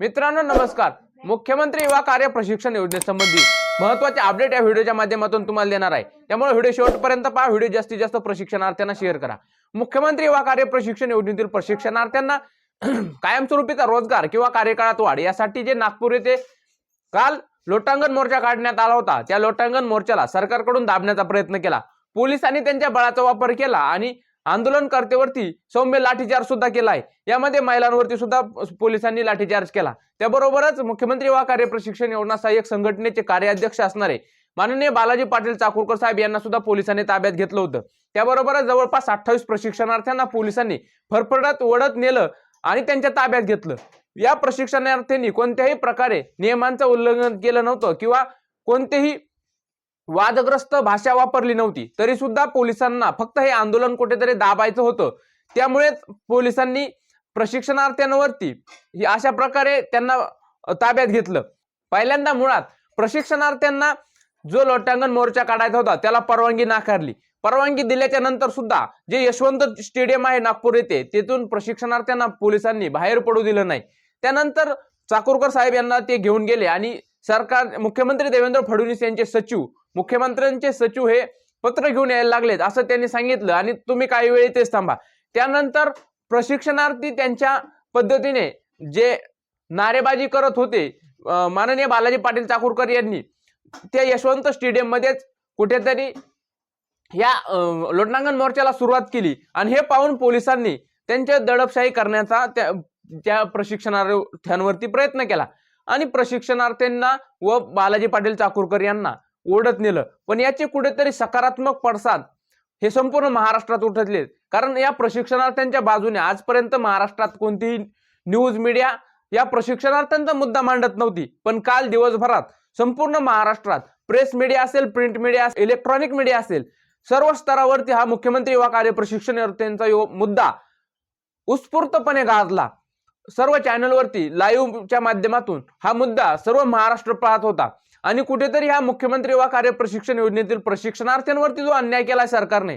मित्रांनो नमस्कार। मुख्यमंत्री युवा कार्य प्रशिक्षण योजनेसंबंधी महत्त्वाचे अपडेट या व्हिडिओच्या माध्यमातून तुम्हाला देणार आहे, त्यामुळे व्हिडिओ शेवटपर्यंत पहा। व्हिडिओ जास्तीत जास्त प्रशिक्षणार्थ्यांना शेअर करा। मुख्यमंत्री युवा कार्य प्रशिक्षण योजनेतील प्रशिक्षणार्थ्यांना कायमस्वरूपीचा रोजगार किंवा कार्यकाळात वाढ यासाठी जे नागपूर येथे काल लोटांगण मोर्चा काढण्यात आला होता, त्या लोटांगण मोर्चाला सरकारकडून दाबण्याचा प्रयत्न केला। पोलिसांनी त्यांच्या बळाचा वापर केला आणि आंदोलनकर्त्यांवरती सौम्य लाठीचार्ज सुद्धा केलाय। यामध्ये महिलांवरती सुद्धा पोलिसांनी लाठीचार्ज केला। त्याबरोबरच मुख्यमंत्री युवा कार्य प्रशिक्षण योजना सहाय्यक संघटनेचे कार्याध्यक्ष असणारे माननीय बालाजी पाटील चाकूरकर साहेब यांना सुद्धा पोलिसांनी ताब्यात घेतलं होतं। त्याबरोबरच जवळपास 28 प्रशिक्षणार्थ्यांना पोलिसांनी फरफडत ओढत नेलं आणि त्यांच्या ताब्यात घेतलं। या प्रशिक्षणार्थींनी कोणत्याही प्रकारे नियमांचं उल्लंघन केलं नव्हतं किंवा कोणतेही वादग्रस्त भाषा वापरली नव्हती, तरी सुद्धा पोलिसांना फक्त हे आंदोलन कुठेतरी दाबायचं होतं। त्यामुळे पोलिसांनी प्रशिक्षणार्थ्यांवरती अशा प्रकारे त्यांना ताब्यात घेतलं। पहिल्यांदा मुळात प्रशिक्षणार्थ्यांना जो लोटांगण मोर्चा काढायचा होता त्याला परवानगी नाकारली। परवानगी दिल्याच्या नंतर सुद्धा जे यशवंत स्टेडियम आहे नागपूर येथे, तेथून प्रशिक्षणार्थ्यांना पोलिसांनी बाहेर पडू दिलं नाही। त्यानंतर चाकूरकर साहेब यांना ते घेऊन गेले आणि सरकार मुख्यमंत्री देवेंद्र फडणवीस यांचे सचिव, मुख्यमंत्र्यांचे सचिव हे पत्र घेऊन यायला लागलेत असं त्यांनी सांगितलं आणि तुम्ही काही वेळ इथेच थांबा। त्यानंतर प्रशिक्षणार्थी त्यांच्या पद्धतीने जे नारेबाजी करत होते, माननीय बालाजी पाटील चाकूरकर यांनी त्या यशवंत स्टेडियम मध्येच कुठेतरी या लोटांगण मोर्चाला सुरुवात केली आणि हे पाहून पोलिसांनी त्यांच्या दडपशाही करण्याचा त्या प्रशिक्षणार्थ्यांवरती प्रयत्न केला आणि प्रशिक्षणार्थ्यांना व बालाजी पाटील चाकूरकर यांना ओढत नेलं। पण याचे कुठेतरी सकारात्मक पडसाद हे संपूर्ण महाराष्ट्रात उठतले, कारण या प्रशिक्षणार्थ्यांच्या बाजूने आजपर्यंत महाराष्ट्रात कोणतीही न्यूज मीडिया या प्रशिक्षणार्थ्यांचा मुद्दा मांडत नव्हती। पण काल दिवसभरात संपूर्ण महाराष्ट्रात प्रेस मीडिया असेल, प्रिंट मीडिया, इलेक्ट्रॉनिक मीडिया असेल, सर्व स्तरावरती हा मुख्यमंत्री युवा कार्य प्रशिक्षणार्थ्यांचा मुद्दा उत्स्फूर्तपणे गाजला। सर्व चॅनलवरती लाईव्हच्या माध्यमातून हा मुद्दा सर्व महाराष्ट्र पाहत होता आणि कुठेतरी हा मुख्यमंत्री युवा कार्य प्रशिक्षण योजनेतील प्रशिक्षणार्थ्यांवरती जो अन्याय केलाय सरकारने,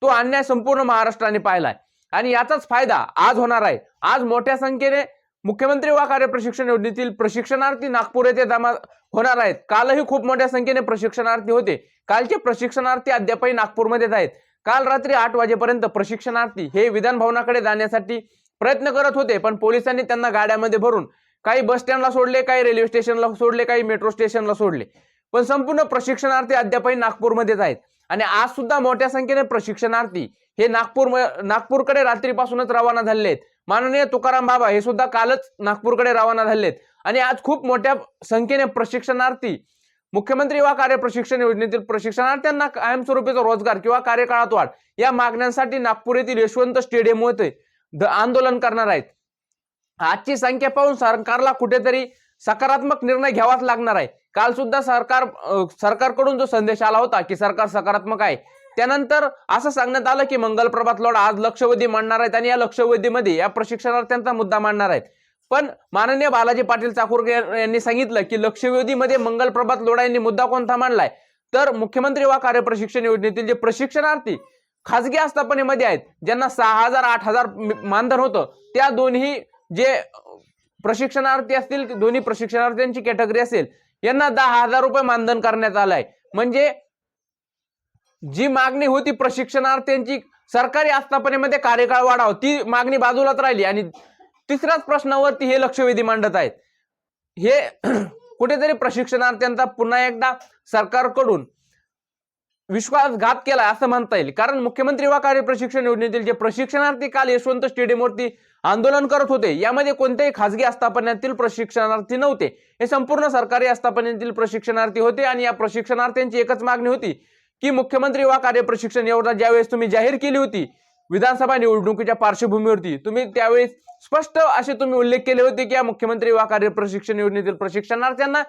तो अन्याय संपूर्ण महाराष्ट्राने पाहिलाय आणि याचाच फायदा आज होणार आहे। आज मोठ्या संख्येने मुख्यमंत्री युवा कार्य प्रशिक्षण योजनेतील प्रशिक्षणार्थी नागपूर येथे जमा होणार आहेत। कालही खूप मोठ्या संख्येने प्रशिक्षणार्थी होते। कालचे प्रशिक्षणार्थी अद्यापही नागपूरमध्येच आहेत। काल रात्री 8 वाजेपर्यंत प्रशिक्षणार्थी हे विधान भवनाकडे जाण्यासाठी प्रयत्न करत होते, पण पोलिसांनी त्यांना गाड्यामध्ये भरून काही बस स्टँडला सोडले, काही रेल्वे स्टेशनला सोडले, काही मेट्रो स्टेशनला सोडले, पण संपूर्ण प्रशिक्षणार्थी अद्यापही नागपूरमध्येच आहेत। आणि आज सुद्धा मोठ्या संख्येने प्रशिक्षणार्थी हे नागपूरकडे रात्रीपासूनच रवाना झाले आहेत। माननीय तुकाराम बाबा हे सुद्धा कालच नागपूरकडे रवाना झालेत आणि आज खूप मोठ्या संख्येने प्रशिक्षणार्थी मुख्यमंत्री युवा कार्य प्रशिक्षण योजनेतील प्रशिक्षणार्थ्यांना कायमस्वरूपीचा रोजगार किंवा कार्यकाळात वाढ या मागण्यांसाठी नागपूर येथील यशवंत स्टेडियम येथे आंदोलन करणार आहेत। आजची संख्या पाहून सरकारला कुठेतरी सकारात्मक निर्णय घ्यावाच लागणार आहे। काल सुद्धा सरकारकडून जो संदेश आला होता की सरकार सकारात्मक आहे, त्यानंतर असं सांगण्यात आलं की मंगलप्रभात लोढा आज लक्षवेधी मांडणार आहेत आणि या लक्षवेधीमध्ये या प्रशिक्षणार्थ्यांचा मुद्दा मांडणार आहेत। पण माननीय बालाजी पाटील चाकूरकर यांनी सांगितलं की लक्षवेधीमध्ये मंगलप्रभात लोढा यांनी मुद्दा कोणता मांडलाय, तर मुख्यमंत्री युवा कार्य प्रशिक्षण योजनेतील जे प्रशिक्षणार्थी खासगी आस्थापनेमध्ये आहेत, ज्यांना 6000 8000 मानधन होतं, त्या दोन्ही जे प्रशिक्षणार्थी असतील, दोन्ही प्रशिक्षणार्थ्यांची कॅटेगरी असेल, यांना 10,000 रुपये मानधन करण्यात आलंय। म्हणजे जी मागणी होती प्रशिक्षणार्थ्यांची सरकारी आस्थापनेमध्ये कार्यकाळ वाढावा, ती मागणी बाजूलाच राहिली आणि तिसऱ्याच प्रश्नावरती हे लक्षवेधी मांडत आहेत। हे कुठेतरी प्रशिक्षणार्थ्यांचा पुन्हा एकदा सरकारकडून विश्वासघात केला असं म्हणता येईल, कारण मुख्यमंत्री युवा कार्य प्रशिक्षण योजनेतील जे प्रशिक्षणार्थी काल यशवंत स्टेडियमवरती आंदोलन करत होते, यामध्ये कोणत्याही खासगी आस्थापनातील प्रशिक्षणार्थी नव्हते, हे संपूर्ण सरकारी आस्थापनेतील प्रशिक्षणार्थी होते। आणि या प्रशिक्षणार्थ्यांची एकच मागणी होती की मुख्यमंत्री युवा कार्य प्रशिक्षण योजना ज्यावेळेस तुम्ही जाहीर केली होती विधानसभा निवडणुकीच्या पार्श्वभूमीवरती, तुम्ही त्यावेळेस स्पष्ट असे तुम्ही उल्लेख केले होते की या मुख्यमंत्री युवा कार्य प्रशिक्षण योजनेतील प्रशिक्षणार्थ्यांना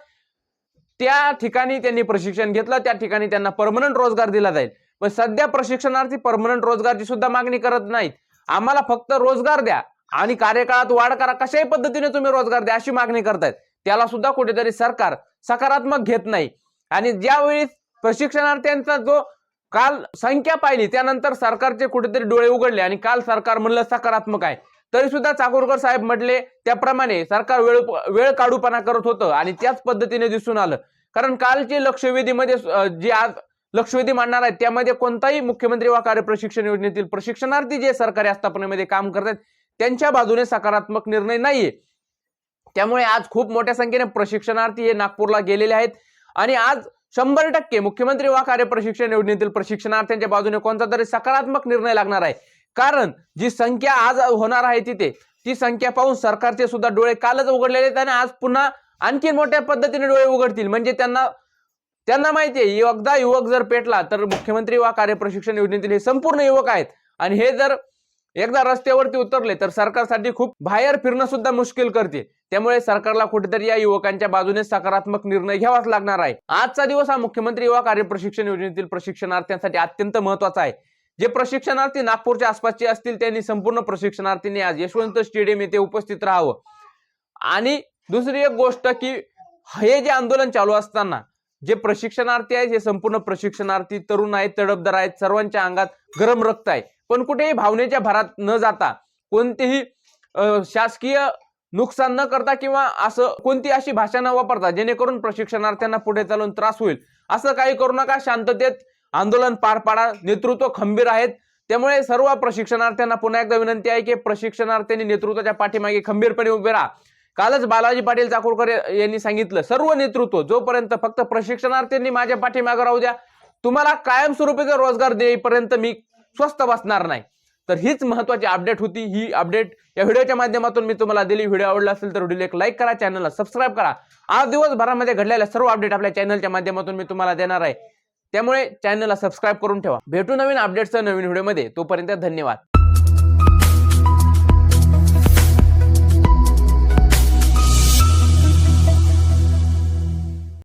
त्या ठिकाणी त्यांनी प्रशिक्षण घेतलं, त्या ठिकाणी त्यांना परमनंट रोजगार दिला जाईल। पण सध्या प्रशिक्षणार्थी परमनंट रोजगारची सुद्धा मागणी करत नाहीत। आम्हाला फक्त रोजगार द्या आणि कार्यकाळात वाढ करा, कशाही पद्धतीने तुम्ही रोजगार द्या अशी मागणी करतायत। त्याला सुद्धा कुठेतरी सरकार सकारात्मक घेत नाही आणि ज्यावेळी प्रशिक्षणार्थ्यांचा जो काल संख्या पाहिली त्यानंतर सरकारचे कुठेतरी डोळे उघडले आणि काल सरकार म्हणलं सकारात्मक आहे। तरी सुद्धा चाकूरकर साहेब म्हटले त्याप्रमाणे सरकार वेळ काढूपणा करत होतं आणि त्याच पद्धतीने दिसून आलं. कारण कालची लक्षवेधीमध्ये जी आज लक्षवेधी मांडणार आहेत त्यामध्ये कोणताही मुख्यमंत्री व कार्यप्रशिक्षण योजनेतील प्रशिक्षणार्थी जे सरकारी आस्थापनेमध्ये काम करतात त्यांच्या बाजूने सकारात्मक निर्णय नाहीये. त्यामुळे आज खूप मोठ्या संख्येने प्रशिक्षणार्थी हे नागपूरला गेलेले आहेत आणि आज 100% मुख्यमंत्री व कार्यप्रशिक्षण योजनेतील प्रशिक्षणार्थ्यांच्या बाजूने कोणता तरी सकारात्मक निर्णय लागणार आहे. कारण जी संख्या आज होणार आहे तिथे ती संख्या पाहून सरकारचे सुद्धा डोळे कालच उघडलेले आहेत आणि आज पुन्हा आणखी मोठ्या पद्धतीने डोळे उघडतील. म्हणजे त्यांना माहिती आहे एकदा युवक जर पेटला तर मुख्यमंत्री व कार्यप्रशिक्षण योजनेतील हे संपूर्ण युवक आहेत आणि हे जर एकदा रस्त्यावरती उतरले तर सरकारसाठी खूप बाहेर फिरणं सुद्धा मुश्किल करते. त्यामुळे सरकारला कुठेतरी या युवकांच्या बाजूने सकारात्मक निर्णय घ्यावाच लागणार आहे. आजचा दिवस हा मुख्यमंत्री व कार्यप्रशिक्षण योजनेतील प्रशिक्षणार्थ्यांसाठी अत्यंत महत्वाचा आहे. जे प्रशिक्षणार्थी नागपूरच्या आसपासचे असतील त्यांनी संपूर्ण प्रशिक्षणार्थींनी आज यशवंत स्टेडियम येथे उपस्थित राहावं. आणि दुसरी एक गोष्ट की हे जे आंदोलन चालू असताना जे प्रशिक्षणार्थी आहेत हे संपूर्ण प्रशिक्षणार्थी तरुण आहेत, तडफदार आहेत, सर्वांच्या अंगात गरम रक्त आहे. पण कुठेही भावनेच्या भरात न जाता कोणतेही शासकीय नुकसान न करता किंवा असं कोणती अशी भाषा न वापरता जेणेकरून प्रशिक्षणार्थ्यांना पुढे चालून त्रास होईल असं काही करू नका. शांततेत आंदोलन पार पाडा. नेतृत्व खंबीर आहेत. त्यामुळे सर्व प्रशिक्षणार्थ्यांना पुन्हा एकदा विनंती आहे की प्रशिक्षणार्थ्यांनी नेतृत्वाच्या पाठीमागे खंबीरपणे उभे राहा. कालच बालाजी पाटील चाकूरकर यांनी सांगितलं सर्व नेतृत्व जोपर्यंत फक्त प्रशिक्षणार्थ्यांनी माझ्या पाठीमागे राहू द्या, तुम्हाला कायमस्वरूपीचा रोजगार देईपर्यंत मी स्वस्थ बसणार नाही. तर हीच महत्वाची अपडेट होती. ही अपडेट या व्हिडिओच्या माध्यमातून मी तुम्हाला दिली. व्हिडिओ आवडला असेल तर व्हिडिओला एक लाईक करा, चॅनलला सबस्क्राईब करा. आज दिवसभरामध्ये घडलेल्या सर्व अपडेट आपल्या चॅनलच्या माध्यमातून मी तुम्हाला देणार आहे. त्यामुळे चॅनलला सबस्क्राईब करून ठेवा. भेटू नवीन अपडेट्सच्या नवीन व्हिडिओमध्ये. तोपर्यंत धन्यवाद.